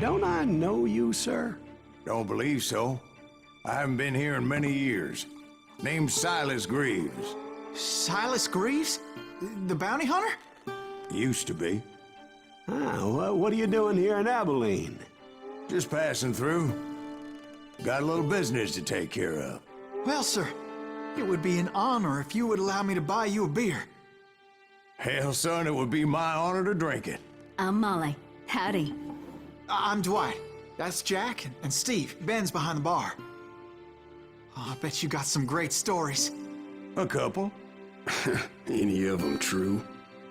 Don't I know you, sir? Don't believe so. I haven't been here in many years. Name's Silas Greaves. Silas Greaves? The bounty hunter? Used to be. Well, what are you doing here in Abilene? Just passing through. Got a little business to take care of. Well, sir, it would be an honor if you would allow me to buy you a beer. Hell, son, it would be my honor to drink it. I'm Molly. Howdy. I'm Dwight. That's Jack and Steve. Ben's behind the bar. Oh, I bet you got some great stories. A couple. Any of them true?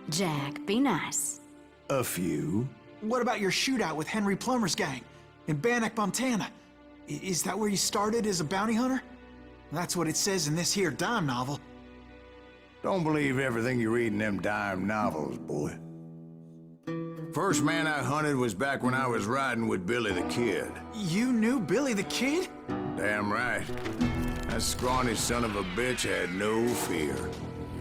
Jack, be nice. A few. What about your shootout with Henry Plummer's gang in Bannock, Montana? Is that where you started as a bounty hunter? That's what it says in this here dime novel. Don't believe everything you read in them dime novels, boy. First man I hunted was back when I was riding with Billy the Kid. You knew Billy the Kid? Damn right. That scrawny son of a bitch had no fear.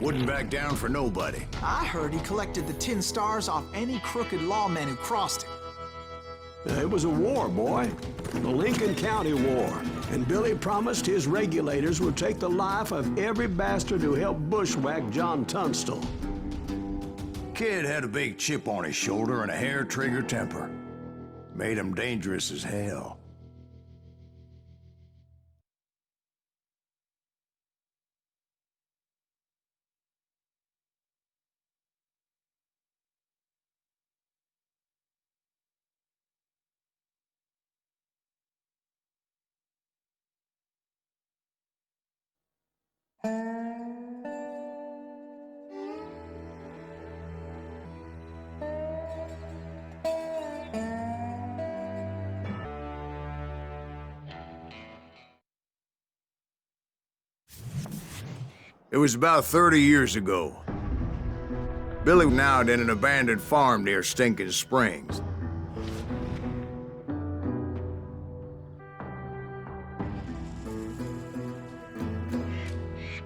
Wouldn't back down for nobody. I heard he collected the 10 stars off any crooked lawmen who crossed it. It was a war, boy. The Lincoln County War. And Billy promised his regulators would take the life of every bastard who helped bushwhack John Tunstall. Kid had a big chip on his shoulder and a hair-trigger temper. Made him dangerous as hell. It was about 30 years ago. Billy was out in an abandoned farm near Stinking Springs.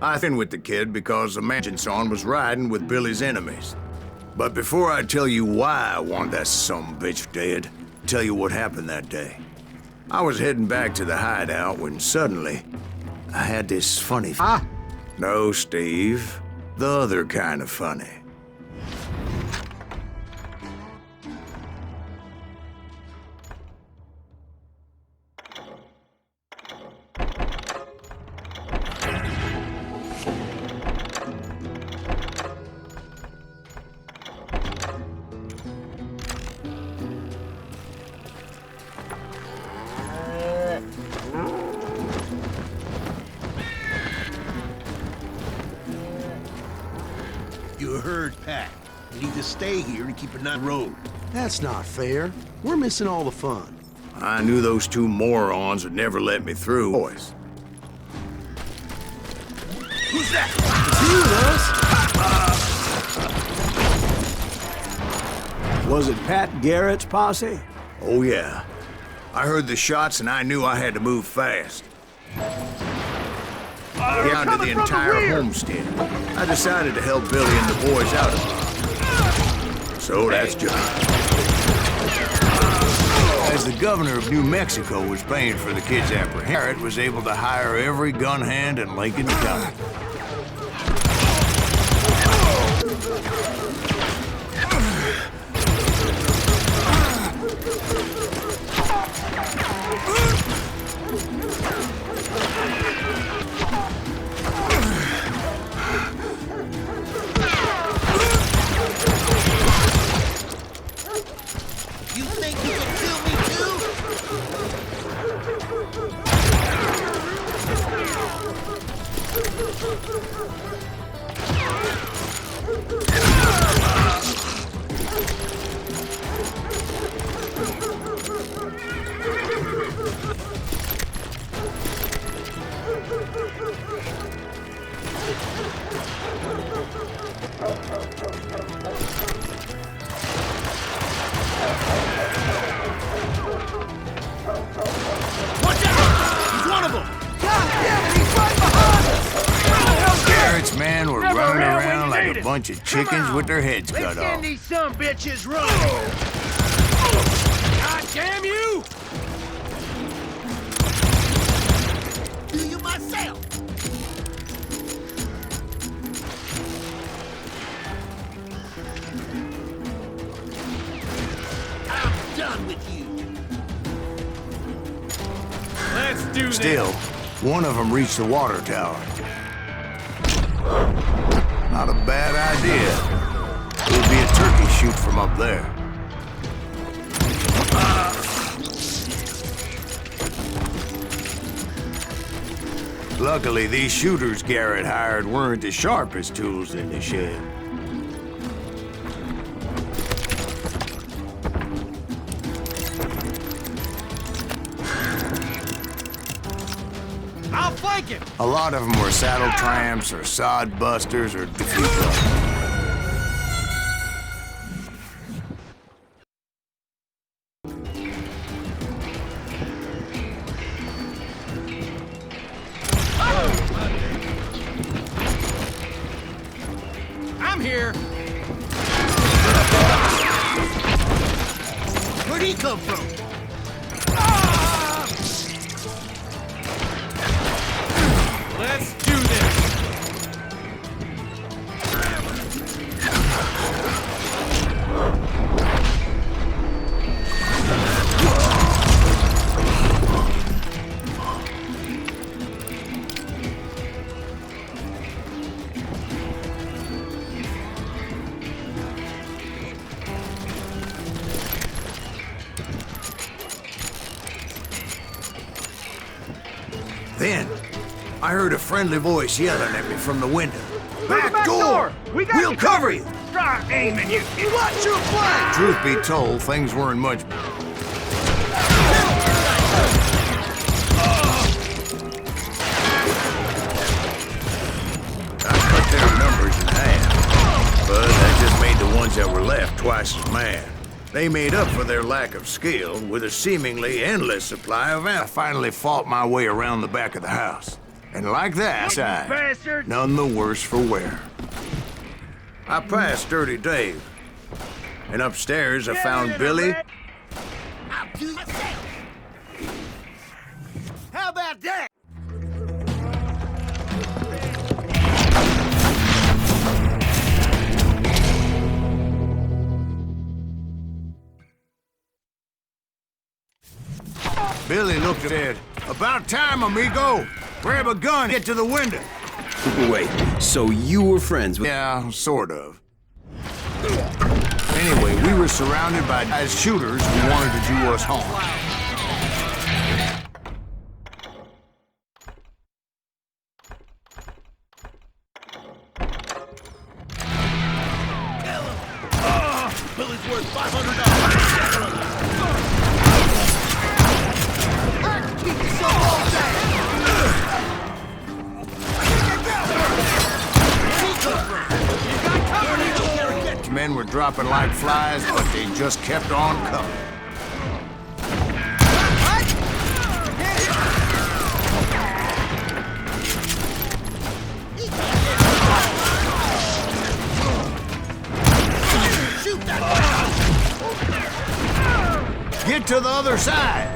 I been with the kid because the mansion son was riding with Billy's enemies. But before I tell you why I want that sumbitch dead, I'll tell you what happened that day. I was heading back to the hideout when suddenly I had this funny... No, Steve. The other kind of funny. You heard Pat. You need to stay here to keep it on the road. That's not fair. We're missing all the fun. I knew those two morons would never let me through. Boys. Who's that? Was it Pat Garrett's posse? Oh, yeah. I heard the shots and I knew I had to move fast. Down to the entire homestead. I decided to help Billy and the boys out of it. So that's just... As the governor of New Mexico was paying for the kid's apprehension, Garrett was able to hire every gun hand in Lincoln County. You think you can kill me too? Watch out! He's one of them! God damn it, he's right behind us! Garrett's men were running around like a bunch of chickens with their heads cut off. These some bitches run! God Damn you! Do you myself? I'm done with you. Let's do this! Still, one of them reached the water tower. Not a bad idea. It would be a turkey shoot from up there. Luckily, these shooters Garrett hired weren't the sharpest tools in the shed. I'll flank him! A lot of them were saddle tramps or sod busters or defeat. I'm here! Where'd he come from? Let's do this! Then, I heard a friendly voice yelling at me from the window. Back door! We'll cover you! Start aiming, you! Watch your flank! Truth be told, things weren't much. I cut their numbers in half, but that just made the ones that were left twice as mad. They made up for their lack of skill with a seemingly endless supply of ammo. I finally fought my way around the back of the house. And like that, bastard! none the worse for wear. I passed Dirty Dave. And upstairs I found Billy. I'll do myself. How about that? Billy looked and said, "About time, amigo. Grab a gun, get to the window." Wait, so you were friends with... Yeah, sort of. Anyway, we were surrounded by guys shooters who wanted to do us harm. Billy's worth $500. Keep yourself all day. Men were dropping like flies, but they just kept on coming. Shoot that! Get to the other side!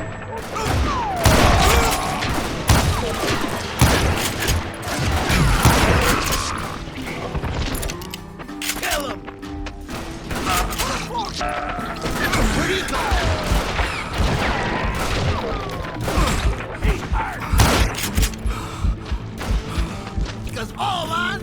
Kill him! Where'd he go? Because all on...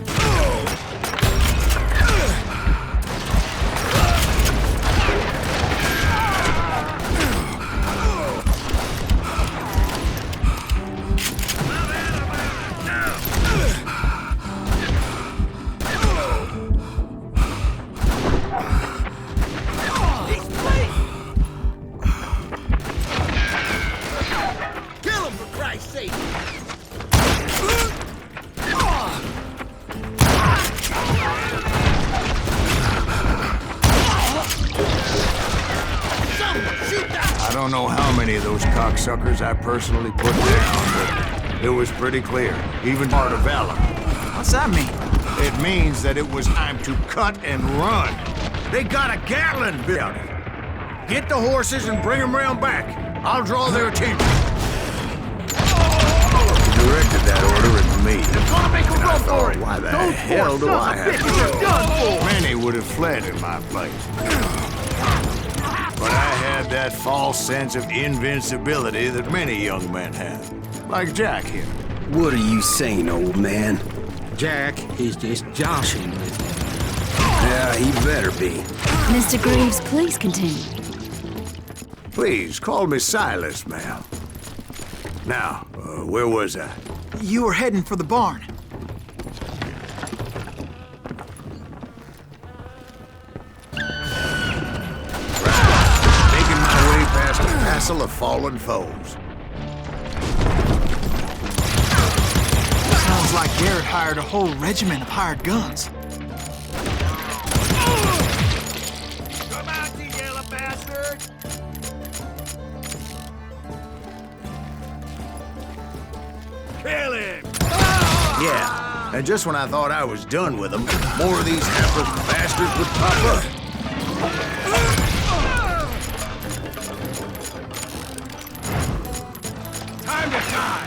Kill him, for Christ's sake! I don't know how many of those cocksuckers I personally put down, but it was pretty clear, even part of valor. What's that mean? It means that it was time to cut and run. They got a Gatling built. Get the horses and bring them round back. I'll draw their attention. He directed that order at me. They're gonna make a And I run for thought, it. why the Those hell poor do I sons of have to bitches are go? done for. Many would have fled in my place. But I had that false sense of invincibility that many young men have. Like Jack here. What are you saying, old man? Jack is just joshing with me. Yeah, he better be. Mr. Greaves, please continue. Please, call me Silas, ma'am. Now, where was I? You were heading for the barn. Making my way past a passel of fallen foes. Sounds like Garrett hired a whole regiment of hired guns. Come out, you yellow bastard. Kill him. Yeah, and just when I thought I was done with them, more of these hapless bastards would pop up. Time to die.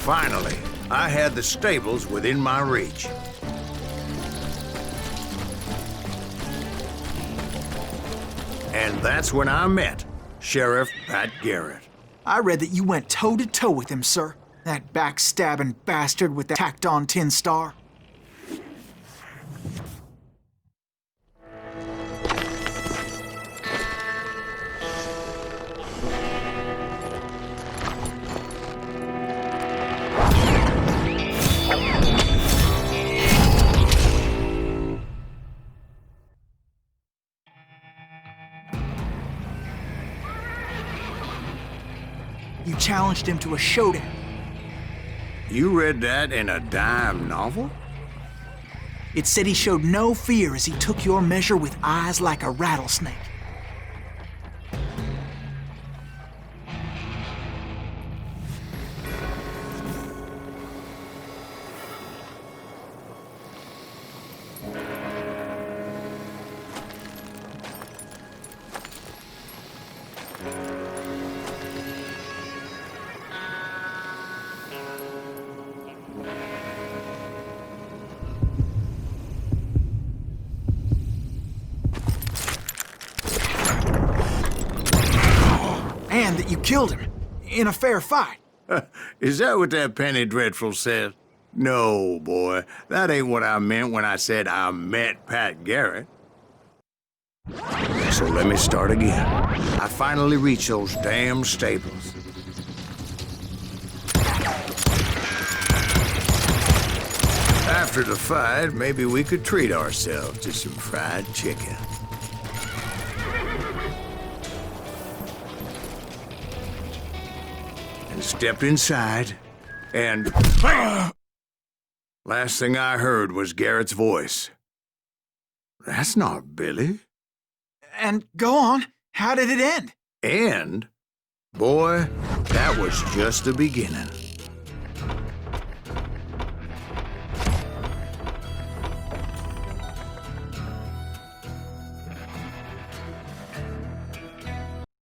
Finally, I had the stables within my reach. And that's when I met Sheriff Pat Garrett. I read that you went toe-to-toe with him, sir. That backstabbing bastard with the tacked-on tin star. You challenged him to a showdown. You read that in a dime novel? It said he showed no fear as he took your measure with eyes like a rattlesnake. And that you killed him in a fair fight. Is that what that Penny Dreadful said? No, boy. That ain't what I meant when I said I met Pat Garrett. So let me start again. I finally reached those damn stables. After the fight, maybe we could treat ourselves to some fried chicken. And stepped inside, and bam! Last thing I heard was Garrett's voice. That's not Billy. And go on, how did it end? And, boy, that was just the beginning.